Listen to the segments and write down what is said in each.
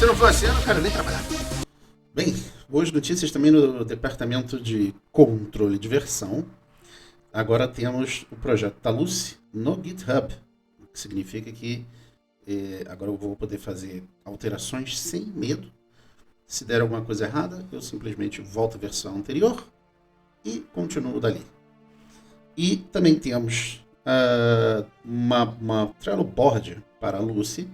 não for assim, eu não quero nem trabalhar. Bem, boas notícias também no departamento de controle de versão. Agora temos o projeto da Lucy no GitHub, o que significa que agora eu vou poder fazer alterações sem medo. Se der alguma coisa errada, eu simplesmente volto à versão anterior e continuo dali. E também temos uma Trello Board para a Lucy,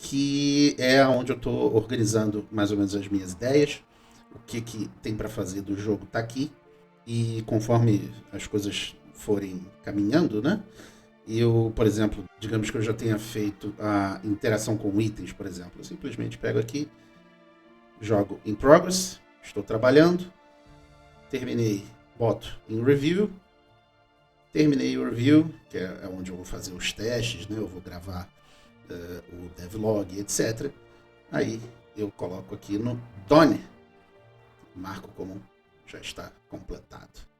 que é onde eu estou organizando mais ou menos as minhas ideias, o que tem para fazer do jogo tá aqui, e conforme as coisas forem caminhando, né? Eu, por exemplo, digamos que eu já tenha feito a interação com itens, por exemplo, eu simplesmente pego aqui, jogo em progress, estou trabalhando, terminei, boto em review, terminei o review, que é onde eu vou fazer os testes, né? Eu vou gravar o devlog, etc. Aí eu coloco aqui no Done, marco como já está completado.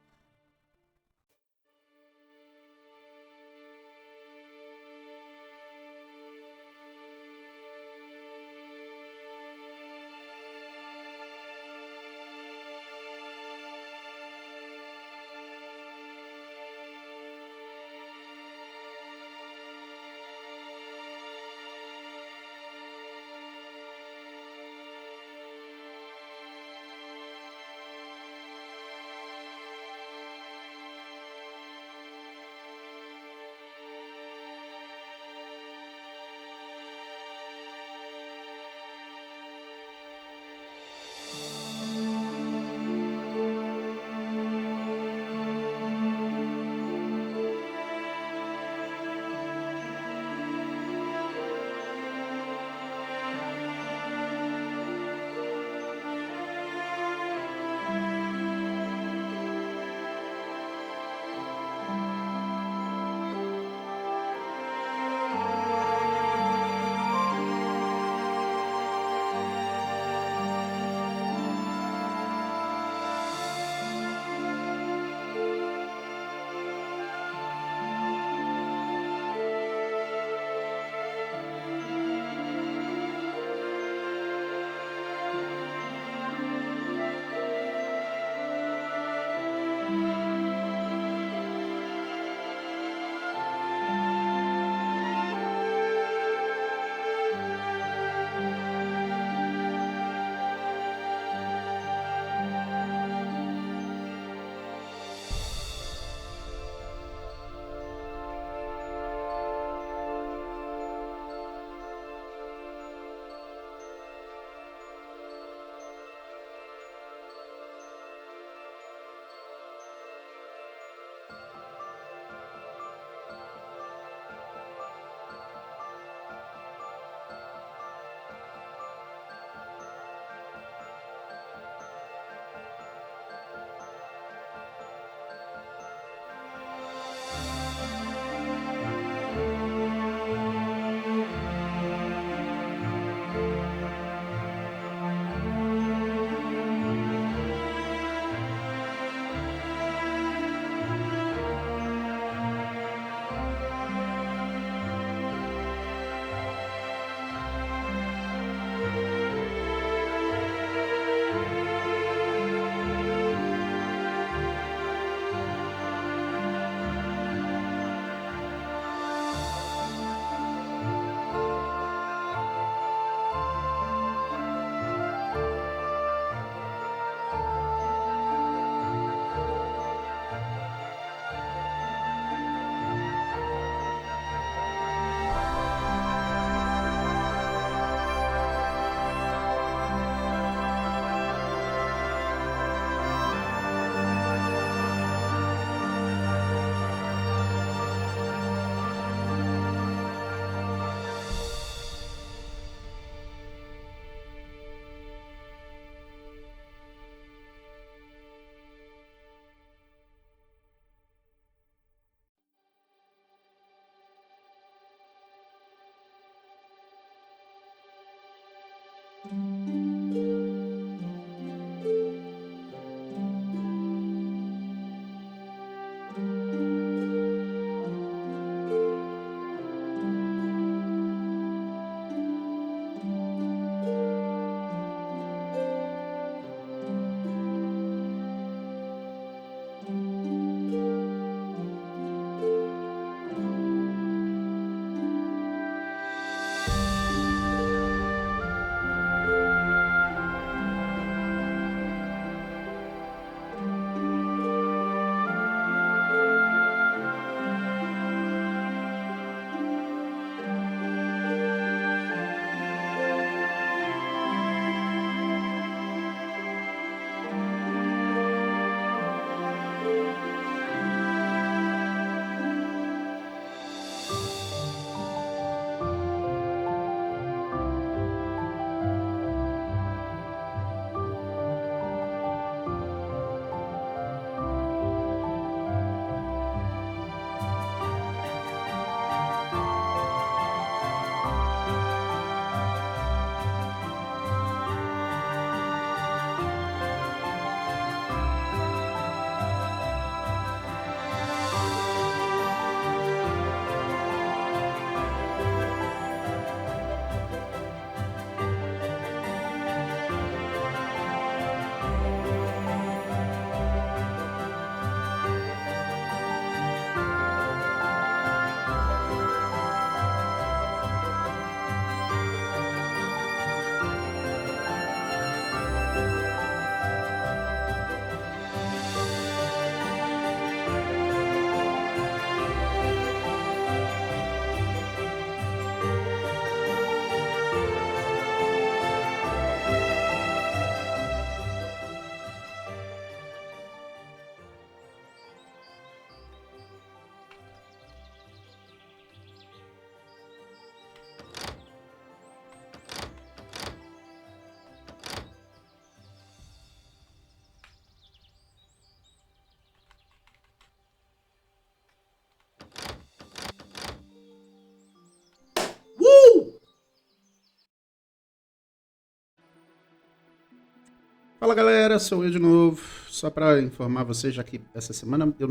Fala galera, sou eu de novo. Só para informar vocês, já que essa semana eu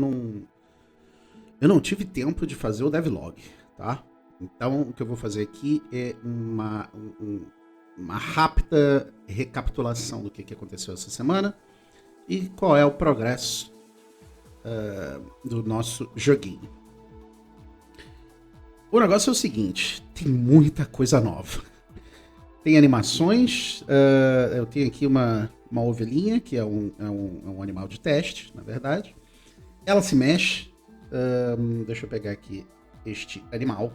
não tive tempo de fazer o devlog, tá? Então o que eu vou fazer aqui é uma rápida recapitulação do que aconteceu essa semana e qual é o progresso do nosso joguinho. O negócio é o seguinte, tem muita coisa nova. Tem animações, eu tenho aqui uma ovelhinha, que é um animal de teste, na verdade. Ela se mexe. Deixa eu pegar aqui este animal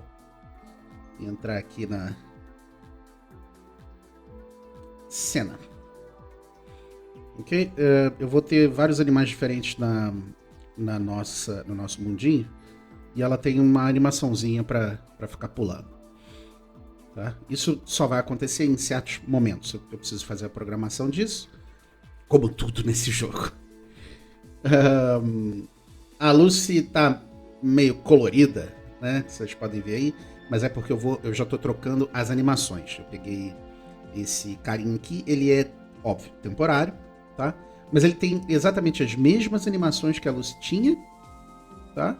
e entrar aqui na cena. Ok? Eu vou ter vários animais diferentes no nosso mundinho. E ela tem uma animaçãozinha para ficar pulando. Tá? Isso só vai acontecer em certos momentos. Eu preciso fazer a programação disso. Como tudo nesse jogo. A Lucy tá meio colorida, né? Vocês podem ver aí. Mas é porque eu já tô trocando as animações. Eu peguei esse carinha aqui. Ele é, óbvio, temporário, tá? Mas ele tem exatamente as mesmas animações que a Lucy tinha, tá?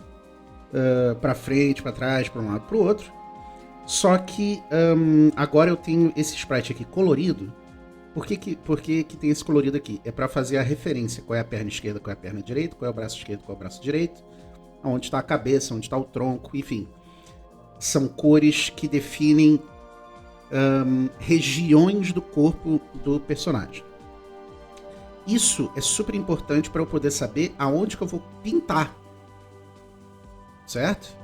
Pra frente, pra trás, pra um lado, pro outro. Só que agora eu tenho esse sprite aqui colorido. Por que tem esse colorido aqui? É para fazer a referência. Qual é a perna esquerda, qual é a perna direita, qual é o braço esquerdo, qual é o braço direito. Onde está a cabeça, onde está o tronco, enfim. São cores que definem regiões do corpo do personagem. Isso é super importante para eu poder saber aonde que eu vou pintar. Certo?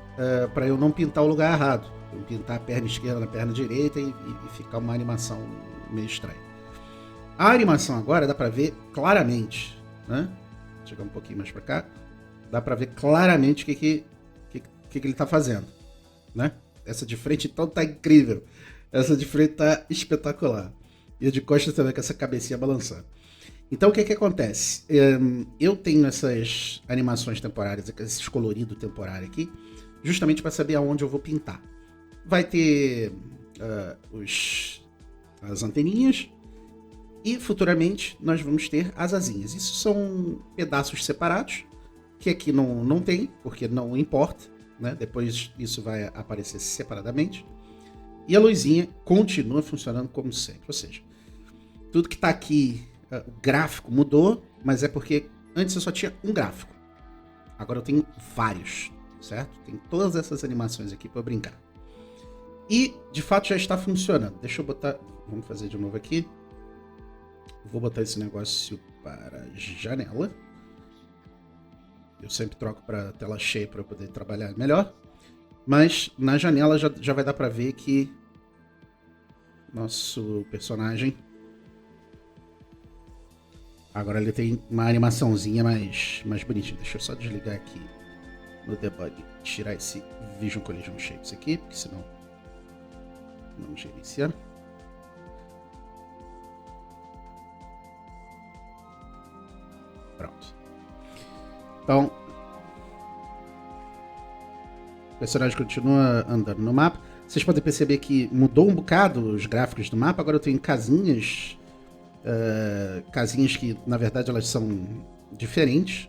Para eu não pintar o lugar errado. Eu pintar a perna esquerda na perna direita e ficar uma animação meio estranha. A animação agora dá pra ver claramente, né? Vou chegar um pouquinho mais pra cá. Dá pra ver claramente o que ele tá fazendo, né? Essa de frente então tá incrível. Essa de frente tá espetacular. E a de costas também com essa cabecinha balançando. Então o que acontece? Eu tenho essas animações temporárias, esses coloridos temporários aqui, justamente para saber aonde eu vou pintar. Vai ter as anteninhas e futuramente nós vamos ter as asinhas. Isso são pedaços separados, que aqui não tem, porque não importa, né? Depois isso vai aparecer separadamente. E a luzinha continua funcionando como sempre. Ou seja, tudo que está aqui, o gráfico mudou, mas é porque antes eu só tinha um gráfico. Agora eu tenho vários, certo? Tem todas essas animações aqui para brincar. E, de fato, já está funcionando. Deixa eu botar... Vamos fazer de novo aqui. Vou botar esse negócio para janela. Eu sempre troco para tela cheia para eu poder trabalhar melhor. Mas na janela já vai dar para ver que nosso personagem... Agora ele tem uma animaçãozinha mais bonitinha. Deixa eu só desligar aqui no debug. Tirar esse Vision Collision Shapes aqui, porque senão não gerencia. Pronto. Então, o personagem continua andando no mapa. Vocês podem perceber que mudou um bocado os gráficos do mapa. Agora eu tenho casinhas. Casinhas que, na verdade, elas são diferentes.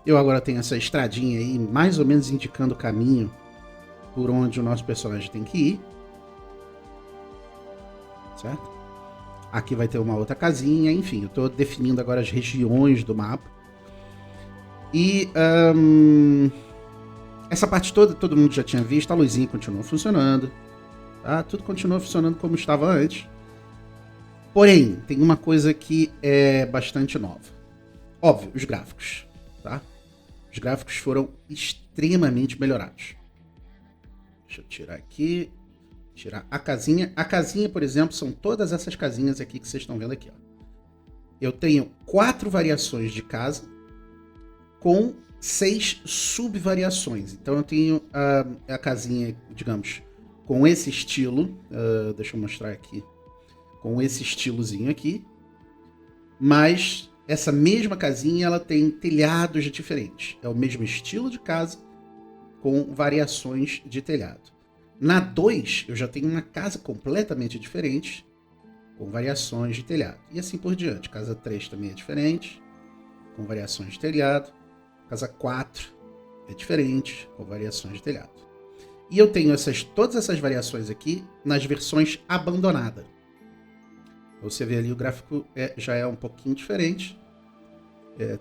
Eu agora tenho essa estradinha aí, mais ou menos indicando o caminho por onde o nosso personagem tem que ir. Certo? Aqui vai ter uma outra casinha, enfim, eu estou definindo agora as regiões do mapa. E essa parte toda, todo mundo já tinha visto, a luzinha continua funcionando. Tá? Tudo continua funcionando como estava antes. Porém, tem uma coisa que é bastante nova. Óbvio, os gráficos. Tá? Os gráficos foram extremamente melhorados. Deixa eu tirar aqui. Tirar a casinha. A casinha, por exemplo, são todas essas casinhas aqui que vocês estão vendo aqui. Ó. Eu tenho 4 variações de casa com 6 subvariações. Então eu tenho a casinha, digamos, com esse estilo. Deixa eu mostrar aqui. Com esse estilozinho aqui. Mas essa mesma casinha ela tem telhados diferentes. É o mesmo estilo de casa com variações de telhado. Na 2, eu já tenho uma casa completamente diferente, com variações de telhado. E assim por diante. Casa 3 também é diferente, com variações de telhado. Casa 4 é diferente, com variações de telhado. E eu tenho todas essas variações aqui nas versões abandonadas. Você vê ali o gráfico já é um pouquinho diferente.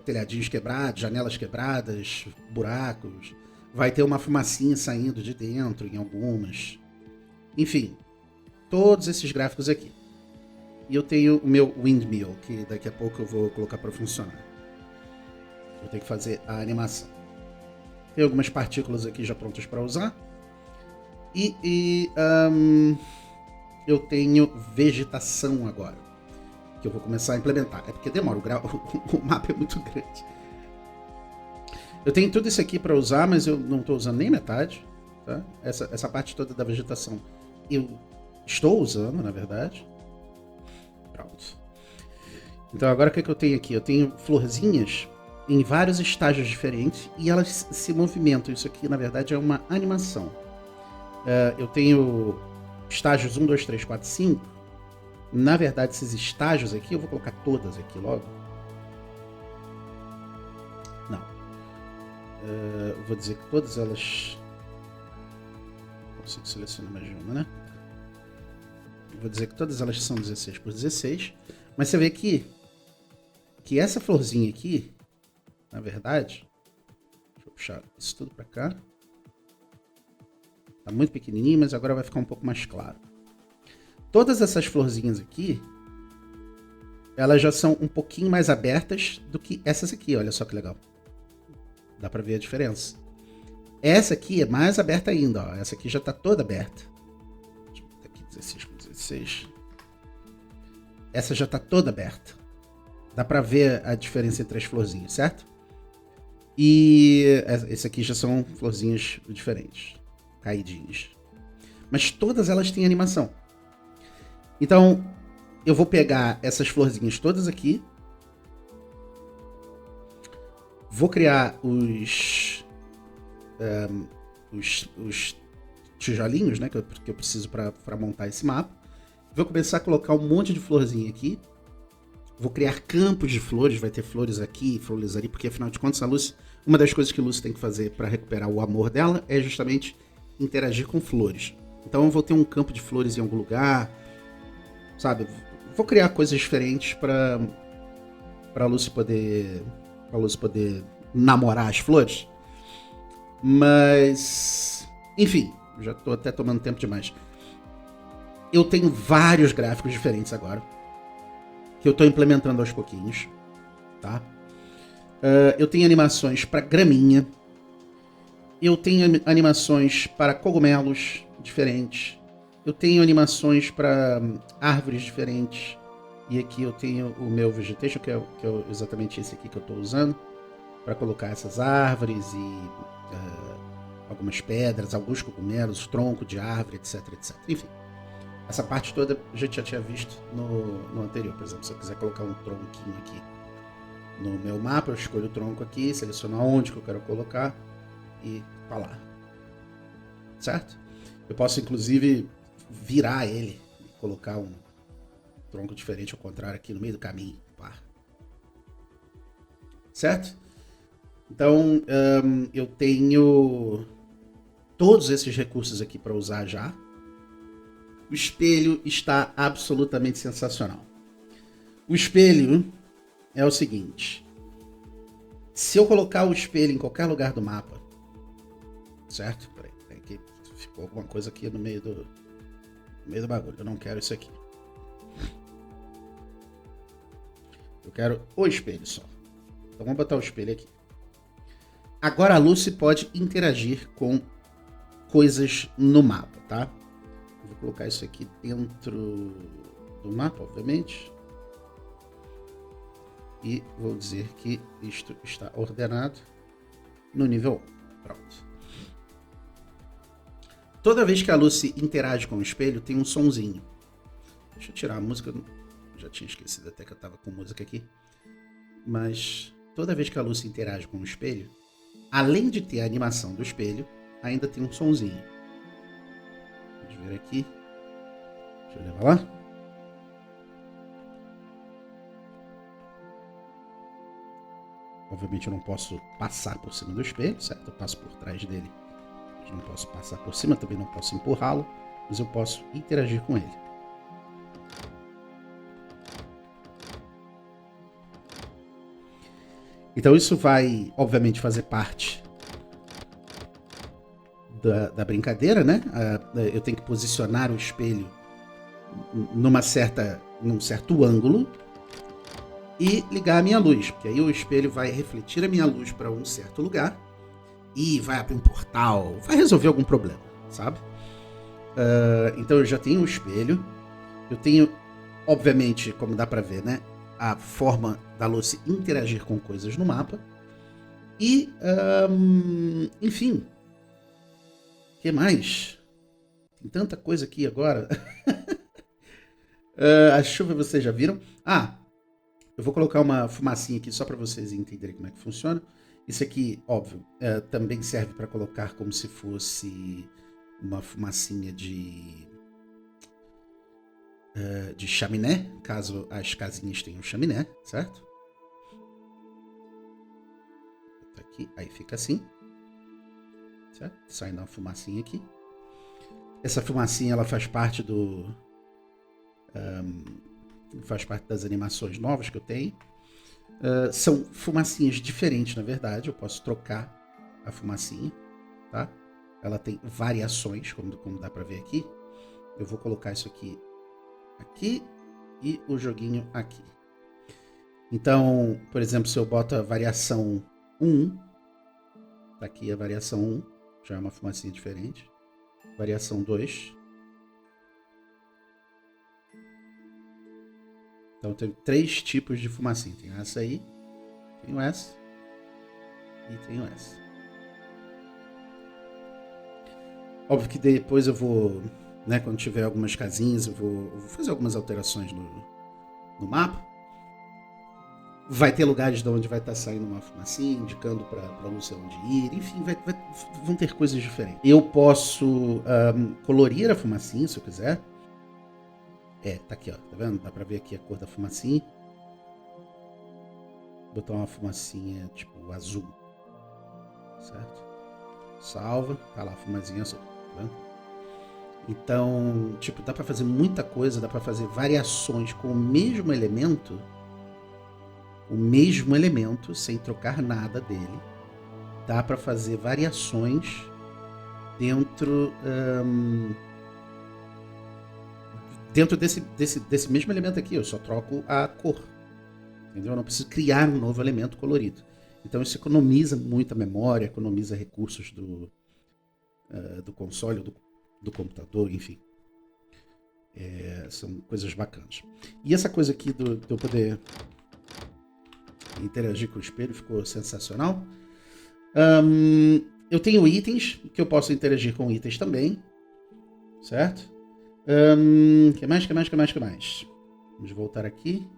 Telhadinhos quebrados, janelas quebradas, buracos. Vai ter uma fumacinha saindo de dentro em algumas. Enfim, todos esses gráficos aqui. E eu tenho o meu windmill, que daqui a pouco eu vou colocar para funcionar. Eu tenho que fazer a animação. Tem algumas partículas aqui já prontas para usar. Eu tenho vegetação agora, que eu vou começar a implementar. É porque demora, o mapa é muito grande. Eu tenho tudo isso aqui para usar, mas eu não estou usando nem metade. Tá? Essa parte toda da vegetação eu estou usando, na verdade. Pronto. Então agora o que eu tenho aqui? Eu tenho florzinhas em vários estágios diferentes e elas se movimentam. Isso aqui, na verdade, é uma animação. Eu tenho estágios 1, 2, 3, 4, 5. Na verdade, esses estágios aqui, eu vou colocar todas aqui logo. Não. Eu vou dizer que todas elas... Consigo selecionar mais de uma, né? Eu vou dizer que todas elas são 16 por 16. Mas você vê aqui que essa florzinha aqui, na verdade... Deixa eu puxar isso tudo para cá. Tá muito pequenininho, mas agora vai ficar um pouco mais claro. Todas essas florzinhas aqui, elas já são um pouquinho mais abertas do que essas aqui. Olha só que legal. Dá pra ver a diferença. Essa aqui é mais aberta ainda, ó. Essa aqui já tá toda aberta. Deixa eu botar aqui 16 por 16. Essa já tá toda aberta. Dá pra ver a diferença entre as florzinhas, certo? E esse aqui já são florzinhas diferentes. Caidinhas. Mas todas elas têm animação. Então, eu vou pegar essas florzinhas todas aqui. Vou criar os tijolinhos, né, que eu preciso para montar esse mapa. Vou começar a colocar um monte de florzinha aqui. Vou criar campos de flores. Vai ter flores aqui, flores ali, porque afinal de contas a Lucy, uma das coisas que a Lucy tem que fazer para recuperar o amor dela é justamente interagir com flores. Então eu vou ter um campo de flores em algum lugar, sabe? Vou criar coisas diferentes para Lucy poder namorar as flores. Mas, enfim, já tô até tomando tempo demais. Eu tenho vários gráficos diferentes agora que eu tô implementando aos pouquinhos, tá? Eu tenho animações para graminha. Eu tenho animações para cogumelos diferentes. Eu tenho animações para árvores diferentes. E aqui eu tenho o meu vegetation, que é exatamente esse aqui que eu estou usando, para colocar essas árvores e algumas pedras, alguns cogumelos, tronco de árvore, etc, etc. Enfim, essa parte toda a gente já tinha visto no anterior. Por exemplo, se eu quiser colocar um tronquinho aqui no meu mapa, eu escolho o tronco aqui, seleciono onde que eu quero colocar e tá lá. Certo? Eu posso inclusive virar ele e colocar um tronco diferente ao contrário aqui no meio do caminho. Pá. Certo? Então eu tenho todos esses recursos aqui para usar já. O espelho está absolutamente sensacional. O espelho é o seguinte: se eu colocar o espelho em qualquer lugar do mapa, certo? Peraí, que ficou alguma coisa aqui no meio do bagulho. Eu não quero isso aqui. Eu quero o espelho só. Então vamos botar o espelho aqui. Agora a Lucy pode interagir com coisas no mapa, tá? Vou colocar isso aqui dentro do mapa, obviamente. E vou dizer que isto está ordenado no nível 1. Pronto. Toda vez que a Lucy interage com o espelho, tem um sonzinho. Deixa eu tirar a música. Já tinha esquecido até que eu estava com música aqui. Mas toda vez que a Lucy interage com o espelho, além de ter a animação do espelho, ainda tem um sonzinho. Vamos ver aqui. Deixa eu levar lá. Obviamente eu não posso passar por cima do espelho, certo? Eu passo por trás dele. Eu não posso passar por cima, também não posso empurrá-lo, mas eu posso interagir com ele. Então isso vai, obviamente, fazer parte da brincadeira, né? Eu tenho que posicionar o espelho num certo ângulo e ligar a minha luz, porque aí o espelho vai refletir a minha luz para um certo lugar e vai abrir um portal, vai resolver algum problema, sabe? Então eu já tenho um espelho, eu tenho, obviamente, como dá para ver, né? A forma da Lucy interagir com coisas no mapa e, enfim, o que mais? Tem tanta coisa aqui agora. A chuva vocês já viram? Eu vou colocar uma fumacinha aqui só para vocês entenderem como é que funciona. Isso aqui, óbvio, também serve para colocar como se fosse uma fumacinha de chaminé, caso as casinhas tenham chaminé, certo? Tá aqui, aí fica assim, certo? Saindo uma fumacinha aqui. Essa fumacinha ela faz parte das animações novas que eu tenho. São fumacinhas diferentes, na verdade. Eu posso trocar a fumacinha, tá? Ela tem variações, como dá pra ver aqui. Eu vou colocar isso aqui e o joguinho aqui. Então, por exemplo, se eu boto a variação 1, tá aqui a variação 1, já é uma fumacinha diferente. Variação 2. Então tem 3 tipos de fumacinha. Tem essa aí, tem essa e tem essa. Óbvio que depois eu vou, né, quando tiver algumas casinhas, eu vou fazer algumas alterações no mapa. Vai ter lugares de onde vai estar saindo uma fumacinha, indicando para a Lúcia onde ir. Enfim, vão ter coisas diferentes. Eu posso colorir a fumacinha, se eu quiser. Tá aqui, ó. Tá vendo? Dá pra ver aqui a cor da fumacinha. Vou botar uma fumacinha tipo azul. Certo? Salva. Tá lá a fumacinha azul. Tá vendo? Então, tipo, dá pra fazer muita coisa. Dá pra fazer variações com o mesmo elemento. Sem trocar nada dele. Dá pra fazer variações dentro desse mesmo elemento aqui. Eu só troco a cor, entendeu? Eu não preciso criar um novo elemento colorido. Então isso economiza muita memória, economiza recursos do console, do computador, enfim. São coisas bacanas. E essa coisa aqui de eu poder interagir com o espelho ficou sensacional. Eu tenho itens que eu posso interagir com itens também, certo? Que mais? Vamos voltar aqui.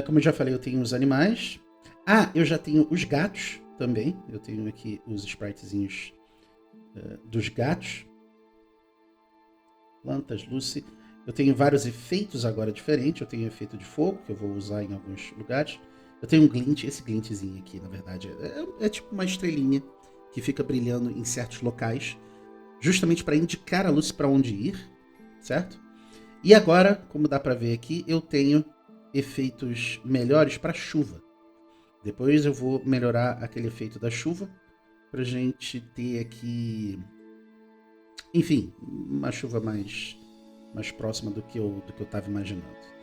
Como eu já falei, eu tenho os animais. Eu já tenho os gatos também. Eu tenho aqui os spritezinhos dos gatos. Plantas, Lucy. Eu tenho vários efeitos agora diferentes. Eu tenho efeito de fogo, que eu vou usar em alguns lugares. Eu tenho um glint, esse glintzinho aqui, na verdade, é tipo uma estrelinha que fica brilhando em certos locais, justamente para indicar a Lucy para onde ir, certo? E agora, como dá para ver aqui, eu tenho efeitos melhores para chuva. Depois eu vou melhorar aquele efeito da chuva para a gente ter aqui, enfim, uma chuva mais próxima do que eu estava imaginando.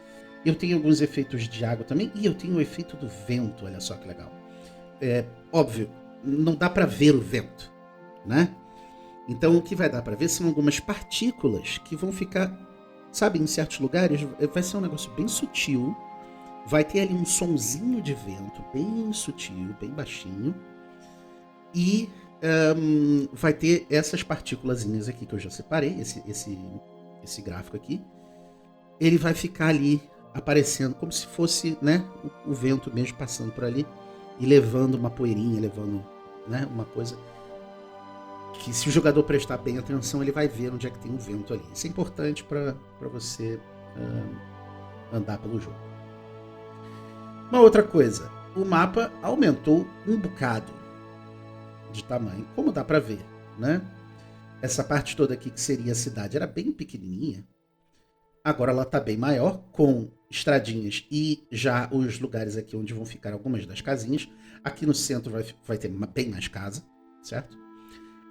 Eu tenho alguns efeitos de água também e eu tenho o efeito do vento, olha só que legal. Óbvio, não dá para ver o vento, né? Então o que vai dar para ver são algumas partículas que vão ficar, sabe, em certos lugares vai ser um negócio bem sutil, vai ter ali um sonzinho de vento bem sutil, bem baixinho, e vai ter essas partículazinhas aqui que eu já separei, esse gráfico aqui, ele vai ficar ali aparecendo como se fosse, né, o vento mesmo passando por ali e levando uma poeirinha, levando, né, uma coisa que, se o jogador prestar bem atenção, ele vai ver onde é que tem um vento ali. Isso é importante para você andar pelo jogo. Uma outra coisa, o mapa aumentou um bocado de tamanho, como dá para ver, né? Essa parte toda aqui que seria a cidade era bem pequenininha. Agora ela está bem maior, com estradinhas e já os lugares aqui onde vão ficar algumas das casinhas. Aqui no centro vai ter bem mais casa, certo?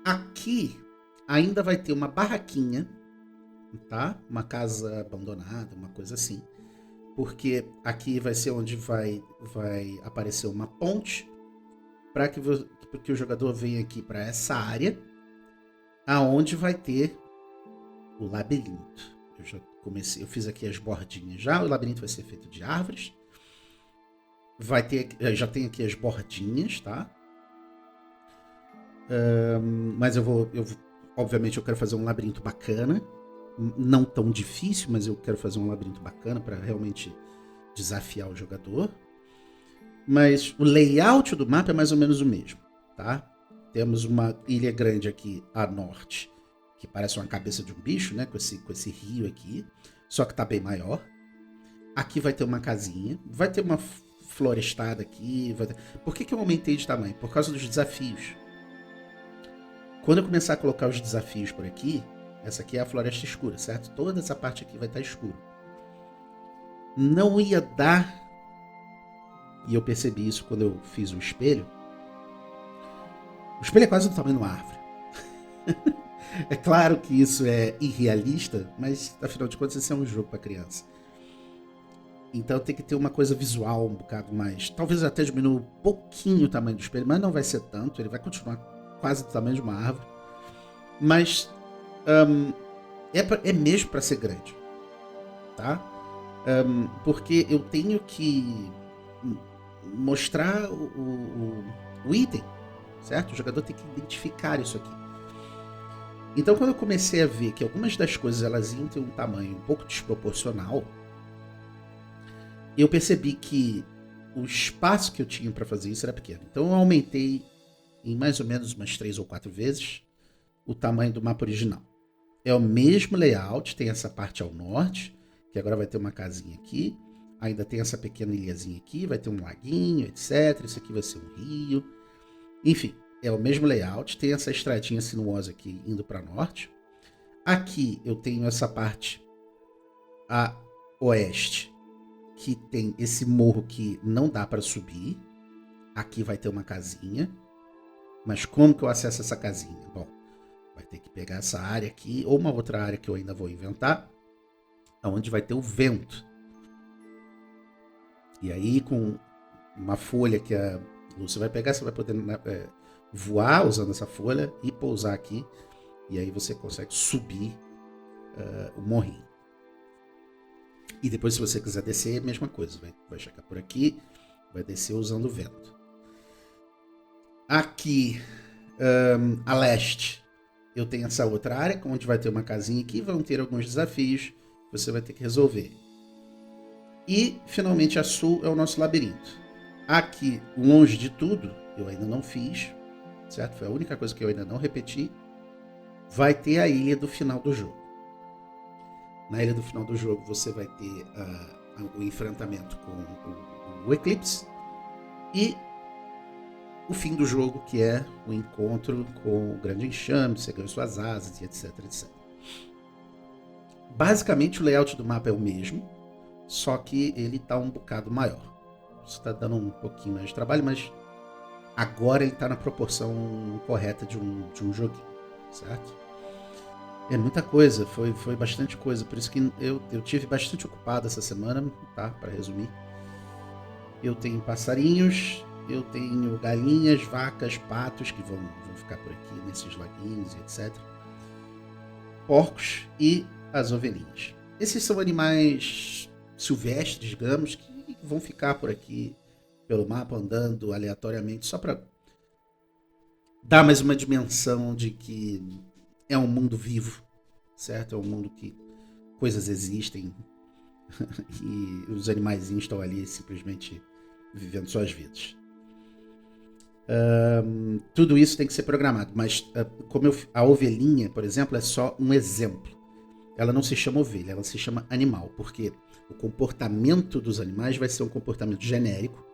Aqui ainda vai ter uma barraquinha, tá? Uma casa abandonada, uma coisa assim. Porque aqui vai ser onde vai aparecer uma ponte para que o jogador venha aqui para essa área, aonde vai ter o labirinto. Eu fiz aqui as bordinhas já. O labirinto vai ser feito de árvores. Já tem aqui as bordinhas, tá? Mas obviamente eu quero fazer um labirinto bacana. Não tão difícil, mas eu quero fazer um labirinto bacana para realmente desafiar o jogador. Mas o layout do mapa é mais ou menos o mesmo, tá? Temos uma ilha grande aqui a norte, que parece uma cabeça de um bicho, né? Com esse rio aqui, só que tá bem maior. Aqui vai ter uma casinha, vai ter uma florestada aqui. Por que eu aumentei de tamanho? Por causa dos desafios. Quando eu começar a colocar os desafios por aqui, essa aqui é a floresta escura, certo? Toda essa parte aqui vai estar escura. Não ia dar, e eu percebi isso quando eu fiz o espelho. O espelho é quase do tamanho de uma árvore. É claro que isso é irrealista, mas afinal de contas esse é um jogo para criança. Então tem que ter uma coisa visual um bocado mais... Talvez até diminua um pouquinho o tamanho do espelho, mas não vai ser tanto. Ele vai continuar quase do tamanho de uma árvore. Mas é mesmo para ser grande, tá? Porque eu tenho que mostrar o item, certo? O jogador tem que identificar isso aqui. Então quando eu comecei a ver que algumas das coisas elas iam ter um tamanho um pouco desproporcional, eu percebi que o espaço que eu tinha para fazer isso era pequeno. Então eu aumentei em mais ou menos umas 3 ou 4 vezes o tamanho do mapa original. É o mesmo layout, tem essa parte ao norte, que agora vai ter uma casinha aqui, ainda tem essa pequena ilhazinha aqui, vai ter um laguinho, etc. Isso aqui vai ser um rio. Enfim, é o mesmo layout, tem essa estradinha sinuosa aqui indo para norte. Aqui eu tenho essa parte a oeste, que tem esse morro que não dá para subir. Aqui vai ter uma casinha. Mas como que eu acesso essa casinha? Bom, vai ter que pegar essa área aqui, ou uma outra área que eu ainda vou inventar, onde vai ter o vento. E aí, com uma folha que a Lúcia vai pegar, você vai poder voar usando essa folha e pousar aqui. E aí você consegue subir o morrinho. E depois, se você quiser descer, é a mesma coisa. Vai chegar por aqui, vai descer usando o vento. Aqui, a leste, eu tenho essa outra área, onde vai ter uma casinha aqui, vão ter alguns desafios que você vai ter que resolver. E, finalmente, a sul é o nosso labirinto. Aqui, longe de tudo, eu ainda não fiz, certo? Foi a única coisa que eu ainda não repeti. Vai ter a ilha do final do jogo. Na ilha do final do jogo, você vai ter o enfrentamento com o Eclipse e o fim do jogo, que é o encontro com o grande enxame, você ganha suas asas e etc, etc. Basicamente o layout do mapa é o mesmo, só que ele está um bocado maior. Isso está dando um pouquinho mais de trabalho, mas agora ele está na proporção correta de um joguinho, certo? É muita coisa, foi bastante coisa, por isso que eu tive bastante ocupado essa semana, tá? Para resumir. Eu tenho passarinhos, eu tenho galinhas, vacas, patos que vão ficar por aqui nesses laguinhos e etc. Porcos e as ovelhinhas. Esses são animais silvestres, digamos, que vão ficar por aqui pelo mapa andando aleatoriamente só para dar mais uma dimensão de que é um mundo vivo, certo? É um mundo que coisas existem e os animaizinhos estão ali simplesmente vivendo suas vidas. Tudo isso tem que ser programado, mas como a ovelhinha, por exemplo, é só um exemplo. ela não se chama ovelha, ela se chama animal, porque o comportamento dos animais vai ser um comportamento genérico,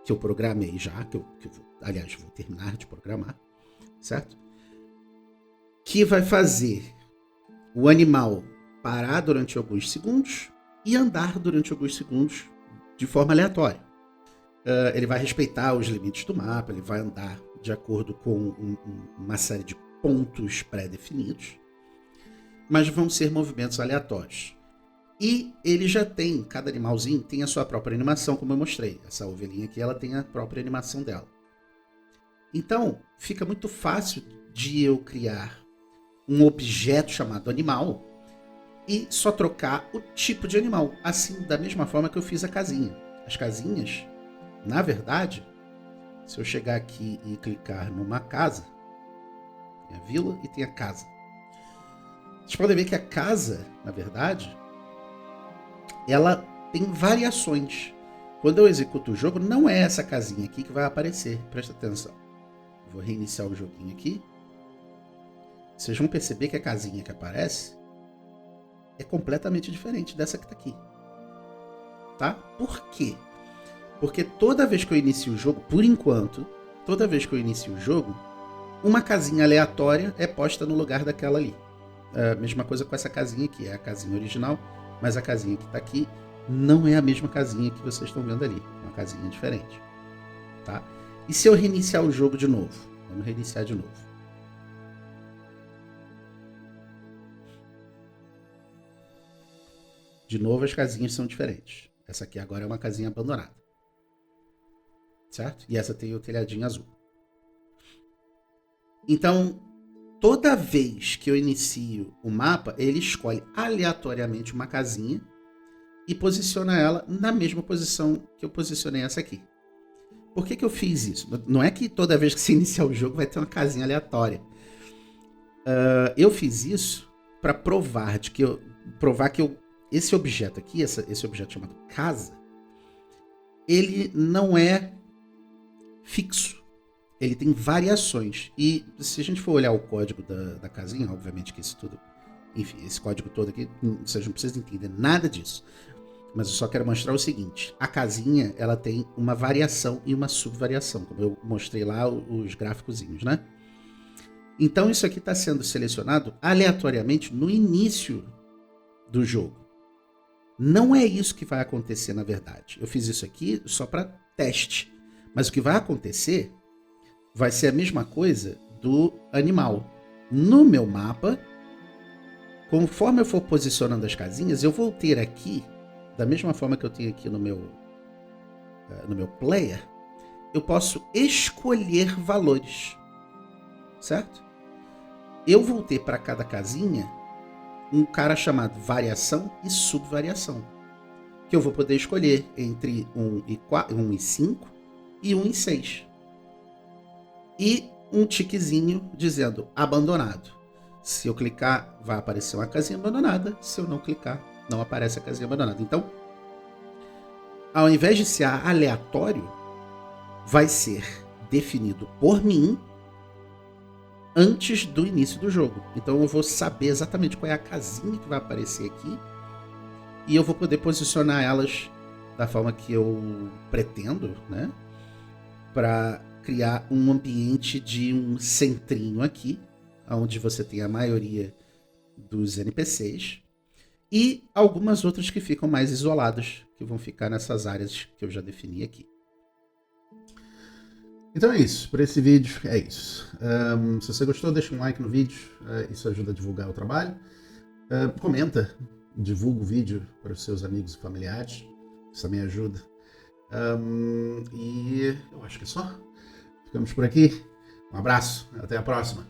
que eu programei já, aliás, vou terminar de programar, certo? Que vai fazer o animal parar durante alguns segundos e andar durante alguns segundos de forma aleatória. Ele vai respeitar os limites do mapa, ele vai andar de acordo com uma série de pontos pré-definidos, mas vão ser movimentos aleatórios. E ele já tem, cada animalzinho tem a sua própria animação, como eu mostrei. Essa ovelhinha aqui, ela tem a própria animação dela. Então, fica muito fácil de eu criar um objeto chamado animal e só trocar o tipo de animal. Assim, da mesma forma que eu fiz a casinha. As casinhas, na verdade, se eu chegar aqui e clicar numa casa, tem a vila e tem a casa. Vocês podem ver que a casa, na verdade, ela tem variações. Quando eu executo o jogo, não é essa casinha aqui que vai aparecer. Presta atenção. Vou reiniciar o joguinho aqui. Vocês vão perceber que a casinha que aparece é completamente diferente dessa que está aqui. Tá? Por quê? Porque toda vez que eu inicio o jogo, por enquanto, toda vez que eu inicio o jogo, uma casinha aleatória é posta no lugar daquela ali. A mesma coisa com essa casinha aqui, é a casinha original, mas a casinha que está aqui não é a mesma casinha que vocês estão vendo ali, é uma casinha diferente. Tá? E se eu reiniciar o jogo de novo? Vamos reiniciar de novo. De novo as casinhas são diferentes. Essa aqui agora é uma casinha abandonada. Certo? E essa tem o telhadinho azul. Então, toda vez que eu inicio o mapa, ele escolhe aleatoriamente uma casinha e posiciona ela na mesma posição que eu posicionei essa aqui. Por que eu fiz isso? Não é que toda vez que você iniciar o jogo vai ter uma casinha aleatória. Eu fiz isso para provar que esse objeto aqui, esse objeto chamado casa, ele não é fixo. Ele tem variações. E se a gente for olhar o código da casinha, obviamente que isso tudo, enfim, esse código todo aqui, vocês não precisam entender nada disso. Mas eu só quero mostrar o seguinte: a casinha, ela tem uma variação e uma subvariação, como eu mostrei lá os gráficozinhos, né? Então isso aqui está sendo selecionado aleatoriamente no início do jogo. Não é isso que vai acontecer na verdade. Eu fiz isso aqui só para teste. Mas o que vai acontecer vai ser a mesma coisa do animal. No meu mapa, conforme eu for posicionando as casinhas, eu vou ter aqui, da mesma forma que eu tenho aqui no meu player, eu posso escolher valores, certo? Eu vou ter para cada casinha um cara chamado variação e subvariação, que eu vou poder escolher entre 1 e 5 e 1 e 6. E um tiquezinho dizendo abandonado. Se eu clicar, vai aparecer uma casinha abandonada. Se eu não clicar, não aparece a casinha abandonada. Então, ao invés de ser aleatório, vai ser definido por mim antes do início do jogo. Então eu vou saber exatamente qual é a casinha que vai aparecer aqui e eu vou poder posicionar elas da forma que eu pretendo, né? Para criar um ambiente de um centrinho aqui, onde você tem a maioria dos NPCs e algumas outras que ficam mais isoladas, que vão ficar nessas áreas que eu já defini aqui. Então é isso, para esse vídeo é isso. Se você gostou, deixa um like no vídeo, isso ajuda a divulgar o trabalho. Comenta, divulga o vídeo para os seus amigos e familiares, isso também ajuda. E eu acho que é só. Ficamos por aqui. Um abraço, até a próxima.